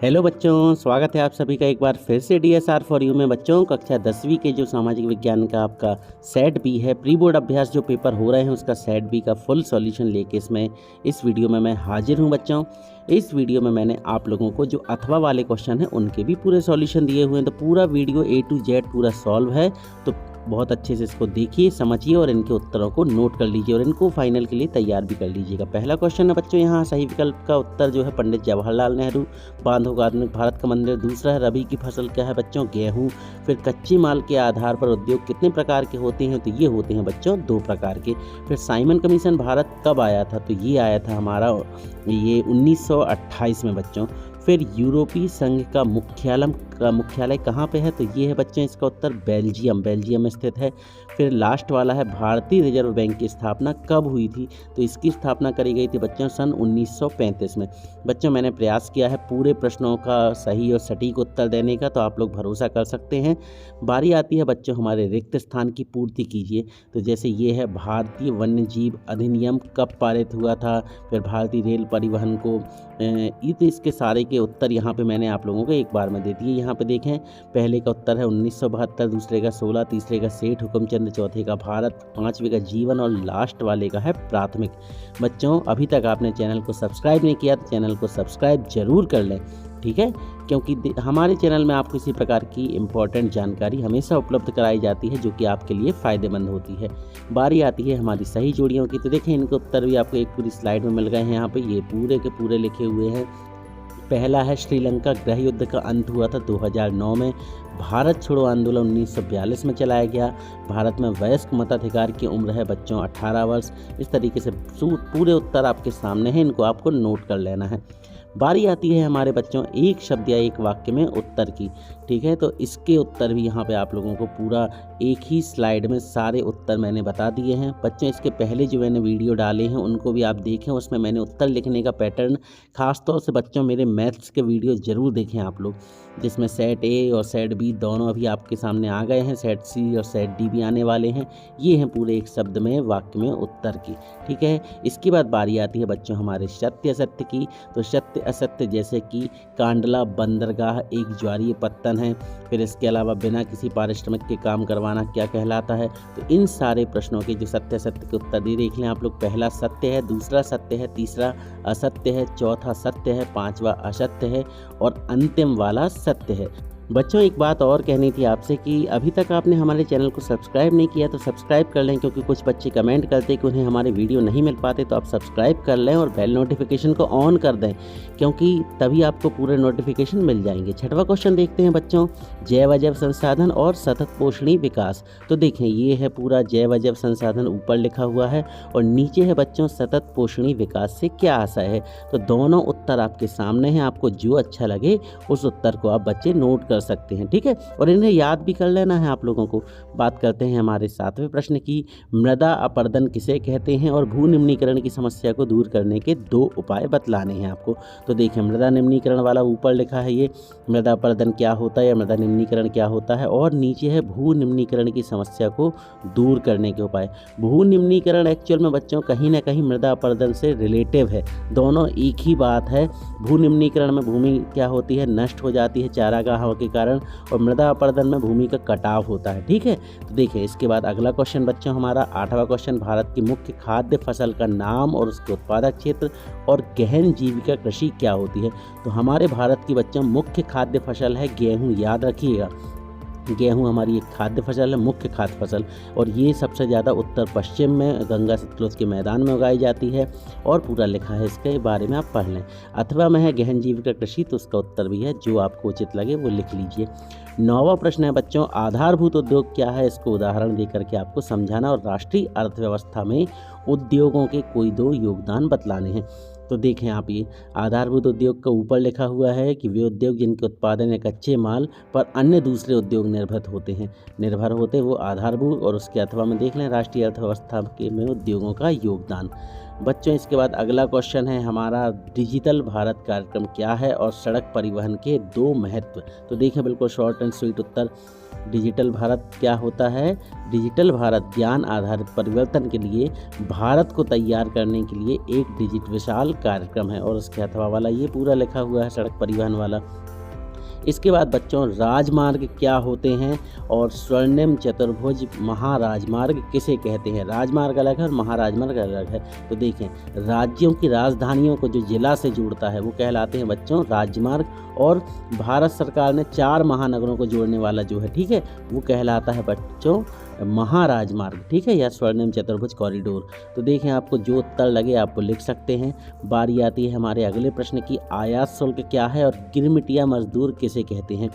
Hello बच्चों, स्वागत है आप सभी का एक बार फिर से DSR फॉर यू में। बच्चों कक्षा 10वीं के जो सामाजिक विज्ञान का आपका सेट बी है, प्री बोर्ड अभ्यास जो पेपर हो रहे हैं उसका सेट बी का फुल सॉल्यूशन लेके इस वीडियो में मैं हाजिर हूं। बच्चों इस वीडियो में मैंने आप लोगों को जो अथवा वाले क्वेश्चन हैं उनके भी पूरे सॉल्यूशन दिए हुए हैं, तो पूरा वीडियो A to Z पूरा सॉल्व है। तो बहुत अच्छे से इसको देखिए, समझिए और इनके उत्तरों को नोट कर लीजिए और इनको फाइनल के लिए तैयार भी कर लीजिएगा। पहला क्वेश्चन है बच्चों, यहाँ सही विकल्प का उत्तर जो है पंडित जवाहरलाल नेहरू, बांध होगा आधुनिक भारत का मंदिर। दूसरा है रबी की फसल क्या है बच्चों, गेहूँ। फिर कच्चे माल के आधार पर उद्योग कितने प्रकार के होते हैं, तो ये होते हैं बच्चों 2 प्रकार के। फिर साइमन कमीशन भारत कब आया था, तो ये आया था हमारा ये 1928 में बच्चों। फिर यूरोपीय संघ का मुख्यालय कहाँ पे है, तो ये है बच्चों इसका उत्तर बेल्जियम में स्थित है। फिर लास्ट वाला है भारतीय रिजर्व बैंक की स्थापना कब हुई थी, तो इसकी स्थापना करी गई थी बच्चों सन 1935 में। बच्चों मैंने प्रयास किया है पूरे प्रश्नों का सही और सटीक उत्तर देने का, तो आप लोग भरोसा कर सकते हैं। बारी आती है बच्चों हमारे रिक्त स्थान की पूर्ति कीजिए। तो जैसे ये है भारतीय वन्य जीव अधिनियम कब पारित हुआ था, फिर भारतीय रेल परिवहन को ये तो इसके सारे के उत्तर यहाँ पे मैंने आप लोगों को एक बार में दे दिए। यहाँ पे देखें, पहले का उत्तर है 1972, दूसरे का 16, तीसरे का सेठ हुक्मचंद, चौथे का भारत, पांचवे का जीवन और लास्ट वाले का है प्राथमिक। बच्चों अभी तक आपने चैनल को सब्सक्राइब नहीं किया तो चैनल को सब्सक्राइब जरूर कर लें, ठीक है, क्योंकि हमारे चैनल में आपको इसी प्रकार की इम्पोर्टेंट जानकारी हमेशा उपलब्ध कराई जाती है जो कि आपके लिए फ़ायदेमंद होती है। बारी आती है हमारी सही जोड़ियों की, तो देखें इनके उत्तर भी आपको एक पूरी स्लाइड में मिल गए हैं। यहाँ पे ये पूरे के पूरे लिखे हुए हैं। पहला है श्रीलंका गृह युद्ध का अंत हुआ था 2009 में। भारत छोड़ो आंदोलन 1942 में चलाया गया। भारत में वयस्क मताधिकार की उम्र है बच्चों 18 वर्ष। इस तरीके से पूरे उत्तर आपके सामने हैं, इनको आपको नोट कर लेना है। बारी आती है हमारे बच्चों एक शब्द या एक वाक्य में उत्तर की, ठीक है, तो इसके उत्तर भी यहाँ पे आप लोगों को पूरा एक ही स्लाइड में सारे उत्तर मैंने बता दिए हैं। बच्चों इसके पहले जो मैंने वीडियो डाले हैं उनको भी आप देखें, उसमें मैंने उत्तर लिखने का पैटर्न, खासतौर से बच्चों मेरे मैथ्स के वीडियो ज़रूर देखें आप लोग, जिसमें सेट ए और सेट बी दोनों अभी आपके सामने आ गए हैं, सेट सी और सेट डी भी आने वाले हैं। ये हैं पूरे एक शब्द में वाक्य में उत्तर की, ठीक है। इसके बाद बारी आती है बच्चों हमारे सत्य असत्य की। तो सत्य असत्य जैसे कि कांडला बंदरगाह एक ज्वारीय पत्तन है। फिर इसके अलावा बिना किसी पारिश्रमिक के काम करवाना क्या कहलाता है। तो इन सारे प्रश्नों के जो सत्य असत्य के उत्तर दे देख लें आप लोग। पहला सत्य है, दूसरा सत्य है, तीसरा असत्य है, चौथा सत्य है, पांचवा असत्य है और अंतिम वाला सत्य है। बच्चों एक बात और कहनी थी आपसे कि अभी तक आपने हमारे चैनल को सब्सक्राइब नहीं किया तो सब्सक्राइब कर लें, क्योंकि कुछ बच्चे कमेंट करते हैं कि उन्हें हमारे वीडियो नहीं मिल पाते, तो आप सब्सक्राइब कर लें और बेल नोटिफिकेशन को ऑन कर दें, क्योंकि तभी आपको पूरे नोटिफिकेशन मिल जाएंगे। छठवां क्वेश्चन देखते हैं बच्चों, जैव अजैव संसाधन और सतत पोषणी विकास। तो देखें ये है पूरा जैव अजैव संसाधन ऊपर लिखा हुआ है और नीचे है बच्चों सतत पोषणी विकास से क्या आशय है। तो दोनों उत्तर आपके सामने हैं, आपको जो अच्छा लगे उस उत्तर को आप बच्चे नोट कर सकते हैं, ठीक है, और इन्हें याद भी कर लेना है आप लोगों को। बात करते हैं हमारे 7वें प्रश्न की, मृदा अपरदन किसे कहते हैं और भू निम्नीकरण की समस्या को दूर करने के 2 उपाय बतलाने हैं आपको। तो देखिए मृदा निम्नीकरण वाला ऊपर लिखा है, ये मृदा अपरदन क्या होता है या मृदा निम्नीकरण क्या होता है, और नीचे है भू निम्नीकरण की समस्या को दूर करने के उपाय। भू निम्नीकरण एक्चुअल में बच्चों कहीं ना कहीं मृदा अपरदन से रिलेटिव है, दोनों एक ही बात है। भू निम्नीकरण में भूमि क्या होती है, नष्ट हो जाती है चारागाह के कारण, और मृदा अपरदन में भूमि का कटाव होता है, ठीक है। तो देखिए इसके बाद अगला क्वेश्चन बच्चों हमारा 8वां क्वेश्चन, भारत की मुख्य खाद्य फसल का नाम और उसके उत्पादक क्षेत्र और गहन जीविका कृषि क्या होती है। तो हमारे भारत की बच्चों मुख्य खाद्य फसल है गेहूं, याद रखिएगा, गेहूं हमारी एक खाद्य फसल है, मुख्य खाद्य फसल, और ये सबसे ज़्यादा उत्तर पश्चिम में गंगा सतलुज के मैदान में उगाई जाती है, और पूरा लिखा है इसके बारे में आप पढ़ लें। अथवा में है गहन जीविका कृषि, तो उसका उत्तर भी है, जो आपको उचित लगे वो लिख लीजिए। 9वां प्रश्न है बच्चों, आधारभूत उद्योग क्या है, इसको उदाहरण देकर के आपको समझाना और राष्ट्रीय अर्थव्यवस्था में उद्योगों के कोई 2 योगदान बतलाने हैं। तो देखें आप, ये आधारभूत उद्योग का ऊपर लिखा हुआ है कि वे उद्योग जिनके उत्पादन या कच्चे माल पर अन्य दूसरे उद्योग निर्भर होते वो आधारभूत, और उसके अथवा में देख लें राष्ट्रीय अर्थव्यवस्था के में उद्योगों का योगदान। बच्चों इसके बाद अगला क्वेश्चन है हमारा, डिजिटल भारत कार्यक्रम क्या है और सड़क परिवहन के 2 महत्व। तो देखें बिल्कुल short and sweet Uttar, digital Bharat क्या होता है? डिजिटल भारत ज्ञान आधारित परिवर्तन के लिए भारत को तैयार करने के लिए एक विशाल कार्यक्रम है, और उसके अथवा वाला ये पूरा लिखा हुआ है, सड़क परिवहन वाला। इसके बाद बच्चों राजमार्ग क्या होते हैं और स्वर्णिम चतुर्भुज महाराजमार्ग किसे कहते हैं? राजमार्ग अलग है और महाराजमार्ग अलग है। तो देखें, राज्यों की राजधानियों को जो जिला से जोड़ता है वो कहलाते हैं बच्चों राजमार्ग, और भारत सरकार ने 4 महानगरों को जोड़ने वाला जो है, ठीक है, वो कहलाता है बच्चों महाराजमार्ग, ठीक है, या स्वर्णिम चतुर्भुज कॉरिडोर। तो देखें, आपको जो उत्तर लगे आप वो लिख सकते हैं। बारी आती है हमारे अगले प्रश्न की, आयात शुल्क क्या है और गिरमिटिया मजदूर किसे कहते हैं?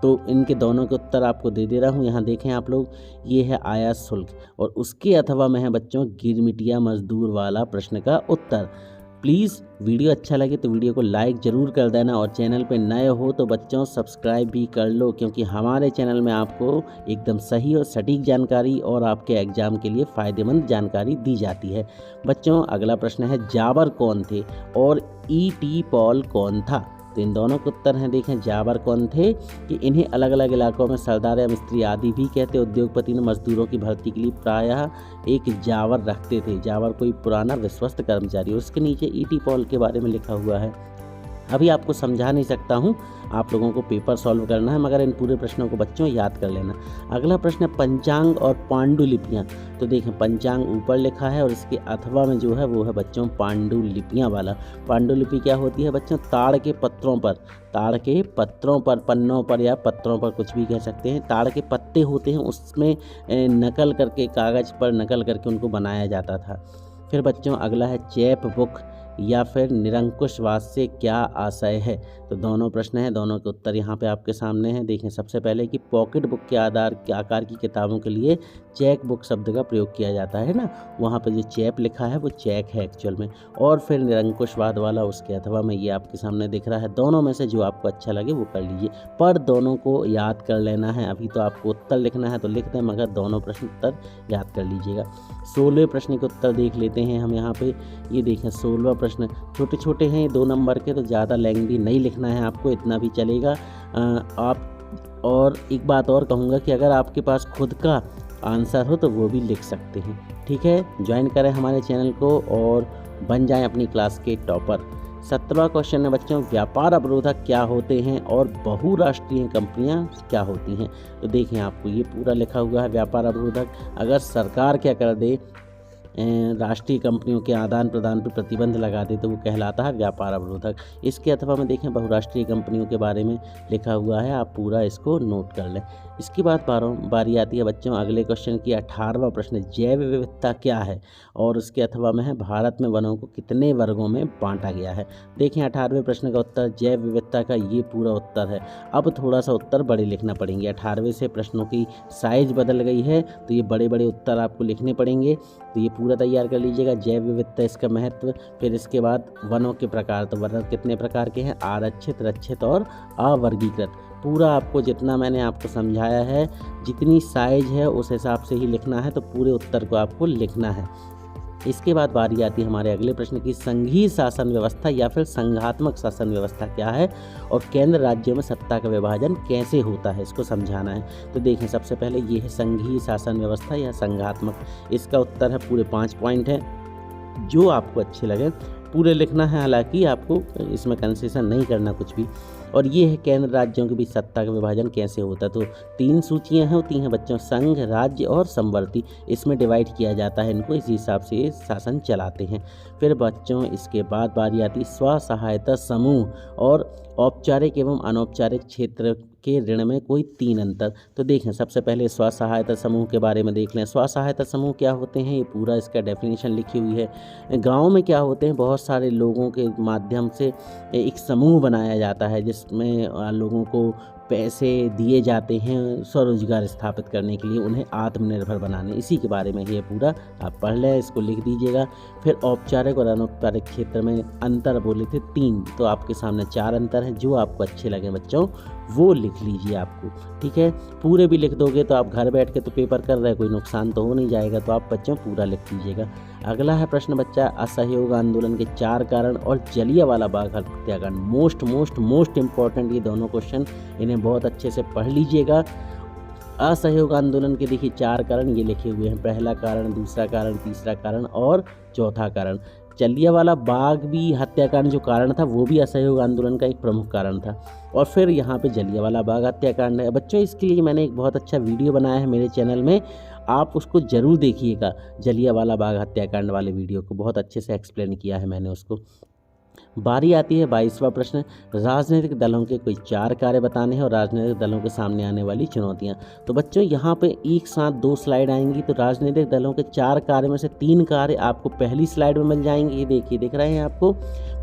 तो इनके दोनों के उत्तर आपको दे दे रहा हूँ। यहाँ देखें आप लोग, ये है आयात शुल्क और उसके अथवा में है बच्चों गिरमिटिया मजदूर वाला प्रश्न का उत्तर। प्लीज़ वीडियो अच्छा लगे तो वीडियो को लाइक ज़रूर कर देना, और चैनल पे नए हो तो बच्चों सब्सक्राइब भी कर लो, क्योंकि हमारे चैनल में आपको एकदम सही और सटीक जानकारी और आपके एग्ज़ाम के लिए फ़ायदेमंद जानकारी दी जाती है। बच्चों अगला प्रश्न है, जाबर कौन थे और ई.टी. पॉल कौन था? तो इन दोनों के उत्तर हैं। देखें, जाबर कौन थे कि इन्हें अलग अलग इलाकों में सरदार या मिस्त्री आदि भी कहते। उद्योगपति ने मजदूरों की भर्ती के लिए प्रायः एक जावर रखते थे। जावर कोई पुराना विश्वस्त कर्मचारी। उसके नीचे ई.टी. पॉल के बारे में लिखा हुआ है। अभी आपको समझा नहीं सकता हूँ, आप लोगों को पेपर सॉल्व करना है, मगर इन पूरे प्रश्नों को बच्चों याद कर लेना। अगला प्रश्न है पंचांग और पांडुलिपियाँ। तो देखें, पंचांग ऊपर लिखा है और इसके अथवा में जो है वो है बच्चों पांडुलिपियाँ वाला। पांडुलिपि क्या होती है बच्चों? ताड़ के पत्रों पर, पन्नों पर या पत्रों पर कुछ भी कह सकते हैं, ताड़ के पत्ते होते हैं, उसमें नकल करके, कागज़ पर नकल करके उनको बनाया जाता था। फिर बच्चों अगला है चैप बुक या फिर निरंकुशवाद से क्या आशय है? तो दोनों प्रश्न हैं, दोनों के उत्तर यहाँ पे आपके सामने हैं। देखें, सबसे पहले कि पॉकेट बुक के आकार की किताबों के लिए चेक बुक शब्द का प्रयोग किया जाता है ना, वहाँ पे जो चैप लिखा है वो चेक है एक्चुअल में। और फिर निरंकुशवाद वाला उसके अथवा में ये आपके सामने दिख रहा है। दोनों में से जो आपको अच्छा लगे वो कर लीजिए, पर दोनों को याद कर लेना है। अभी तो आपको उत्तर लिखना है तो लिख दें, मगर दोनों प्रश्न उत्तर याद कर लीजिएगा। 16वें प्रश्न के उत्तर देख लेते हैं हम यहाँ पे। ये देखें, 16वां प्रश्न छोटे छोटे हैं, 2 नंबर के, तो ज़्यादा लेंथी नहीं लिखना है आपको, इतना भी चलेगा। आप और एक बात और कहूँगा कि अगर आपके पास खुद का आंसर हो तो वो भी लिख सकते हैं, ठीक है। ज्वाइन करें हमारे चैनल को और बन जाएं अपनी क्लास के टॉपर। 17वां क्वेश्चन है बच्चों, व्यापार अवरोधक क्या होते हैं और बहुराष्ट्रीय कंपनियां क्या होती हैं? तो देखें, आपको ये पूरा लिखा हुआ है। व्यापार अवरोधक, अगर सरकार क्या कर दे, राष्ट्रीय कंपनियों के आदान प्रदान पर प्रतिबंध लगा दे तो वो कहलाता है व्यापार अवरोधक। इसके अथवा में देखें, बहुराष्ट्रीय कंपनियों के बारे में लिखा हुआ है, आप पूरा इसको नोट कर लें। इसके बाद बारी आती है बच्चों अगले क्वेश्चन की। 18वां प्रश्न, जैव विविधता क्या है और उसके अथवा में है भारत में वनों को कितने वर्गों में बांटा गया है? देखें, 18वें प्रश्न का उत्तर जैव विविधता का ये पूरा उत्तर है। अब थोड़ा सा उत्तर बड़े लिखना पड़ेंगे, 18वें से प्रश्नों की साइज बदल गई है तो ये बड़े बड़े उत्तर आपको लिखने पड़ेंगे। तो ये पूरा तैयार कर लीजिएगा। जैव विविधता, इसका महत्व, फिर इसके बाद वनों के प्रकार। तो वन कितने प्रकार के हैं? आरक्षित, रक्षित और अवर्गीकृत। पूरा आपको जितना मैंने आपको समझाया है, जितनी साइज है उस हिसाब से ही लिखना है, तो पूरे उत्तर को आपको लिखना है। इसके बाद बारी आती है हमारे अगले प्रश्न की, संघीय शासन व्यवस्था या फिर संघात्मक शासन व्यवस्था क्या है और केंद्र राज्यों में सत्ता का विभाजन कैसे होता है, इसको समझाना है। तो देखें, सबसे पहले ये है संघीय शासन व्यवस्था या संघात्मक। इसका उत्तर है, पूरे 5 पॉइंट हैं, जो आपको अच्छे लगे पूरे लिखना है, हालांकि आपको इसमें कंसेशन नहीं करना कुछ भी। और ये है केंद्र राज्यों के बीच सत्ता का विभाजन कैसे होता है। तो 3 सूचियाँ होती हैं बच्चों, संघ, राज्य और संवर्ती। इसमें डिवाइड किया जाता है इनको, इसी हिसाब से ये शासन चलाते हैं। फिर बच्चों इसके बाद बारी आती स्व सहायता समूह और औपचारिक एवं अनौपचारिक क्षेत्र के ऋण में कोई 3 अंतर। तो देखें, सबसे पहले स्व सहायता समूह के बारे में देख लें। स्व सहायता समूह क्या होते हैं, ये पूरा इसका डेफिनेशन लिखी हुई है। गांव में क्या होते हैं, बहुत सारे लोगों के माध्यम से एक समूह बनाया जाता है जिसमें लोगों को पैसे दिए जाते हैं स्वरोजगार स्थापित करने के लिए, उन्हें आत्मनिर्भर बनाने। इसी के बारे में ये पूरा आप पढ़ लें, इसको लिख दीजिएगा। फिर औपचारिक और अनौपचारिक क्षेत्र में अंतर बोले थे 3, तो आपके सामने 4 अंतर हैं। जो आपको अच्छे लगे बच्चों वो लिख लीजिए आपको, ठीक है। पूरे भी लिख दोगे तो आप घर बैठ के तो पेपर कर रहे हैं, कोई नुकसान तो हो नहीं जाएगा, तो आप बच्चों पूरा लिख दीजिएगा। अगला है प्रश्न बच्चा, असहयोग आंदोलन के 4 कारण और जलियांवाला बाग हत्याकांड। मोस्ट इंपॉर्टेंट ये दोनों क्वेश्चन, इन्हें बहुत अच्छे से पढ़ लीजिएगा। असहयोग आंदोलन के देखिए 4 कारण ये लिखे हुए हैं, पहला कारण, दूसरा कारण, तीसरा कारण और चौथा कारण। जलियांवाला बाग भी हत्याकांड जो कारण था वो भी असहयोग आंदोलन का एक प्रमुख कारण था। और फिर यहाँ पे जलियांवाला बाग हत्याकांड है। बच्चों इसके लिए मैंने एक बहुत अच्छा वीडियो बनाया है मेरे चैनल में, आप उसको ज़रूर देखिएगा। जलियांवाला बाग हत्याकांड वाले वीडियो को बहुत अच्छे से एक्सप्लेन किया है मैंने उसको। बारी आती है 22वां प्रश्न, राजनीतिक दलों के कोई 4 कार्य बताने हैं और राजनीतिक दलों के सामने आने वाली चुनौतियां। तो बच्चों यहाँ पे एक साथ 2 स्लाइड आएंगी, तो राजनीतिक दलों के 4 कार्य में से 3 कार्य आपको पहली स्लाइड में मिल जाएंगे। ये देखिए दिख रहे हैं आपको,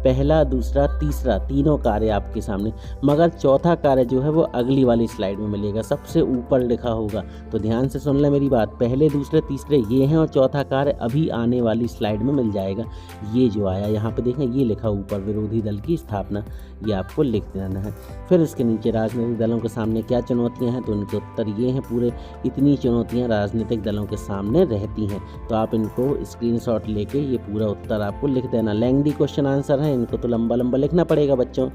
पहला, दूसरा, तीसरा, तीनों कार्य आपके सामने, मगर चौथा कार्य जो है वो अगली वाली स्लाइड में मिलेगा, सबसे ऊपर लिखा होगा। तो ध्यान से सुन लें मेरी बात, पहले, दूसरे, तीसरे ये हैं और चौथा कार्य अभी आने वाली स्लाइड में मिल जाएगा। ये जो आया यहाँ पे देखें, ये लिखा ऊपर, विरोधी दल की स्थापना, ये आपको लिख देना है। फिर इसके नीचे राजनीतिक दलों के सामने क्या चुनौतियां हैं, तो उनके उत्तर ये हैं पूरे, इतनी चुनौतियां राजनीतिक दलों के सामने रहती हैं। तो आप इनको स्क्रीनशॉट लेके ये पूरा उत्तर आपको लिख देना। लेंथी क्वेश्चन आंसर है, इनको तो लंबा लंबा लिखना पड़ेगा बच्चों,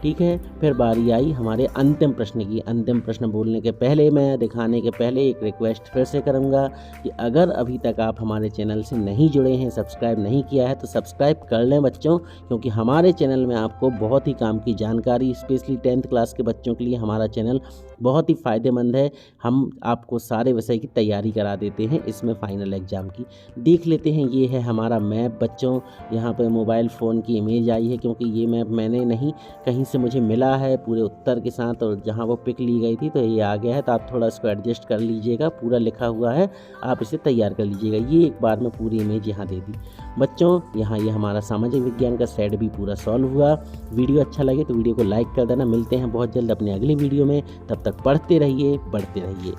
ठीक है। फिर बारी आई हमारे अंतिम प्रश्न की। अंतिम प्रश्न बोलने के पहले, मैं दिखाने के पहले एक रिक्वेस्ट फिर से करूंगा कि अगर अभी तक आप हमारे चैनल से नहीं जुड़े हैं, सब्सक्राइब नहीं किया है, तो सब्सक्राइब कर लें बच्चों, क्योंकि हमारे चैनल में आपको बहुत ही काम की जानकारी, स्पेशली 10th क्लास के बच्चों के लिए हमारा चैनल बहुत ही फ़ायदेमंद है। हम आपको सारे विषय की तैयारी करा देते हैं, इसमें फ़ाइनल एग्ज़ाम की। देख लेते हैं, ये है हमारा मैप बच्चों। यहाँ पे मोबाइल फ़ोन की इमेज आई है, क्योंकि ये मैप मैंने नहीं, कहीं से मुझे मिला है पूरे उत्तर के साथ, और जहाँ वो पिक ली गई थी तो ये आ गया है। तो आप थोड़ा इसको एडजस्ट कर लीजिएगा, पूरा लिखा हुआ है, आप इसे तैयार कर लीजिएगा। ये एक बार में पूरी इमेज यहाँ दे दी बच्चों। यहाँ ये हमारा सामाजिक विज्ञान का सेट भी पूरा सॉल्व हुआ। वीडियो अच्छा लगे तो वीडियो को लाइक कर देना। मिलते हैं बहुत जल्द अपने अगली वीडियो में, तब तक पढ़ते रहिए, बढ़ते रहिए।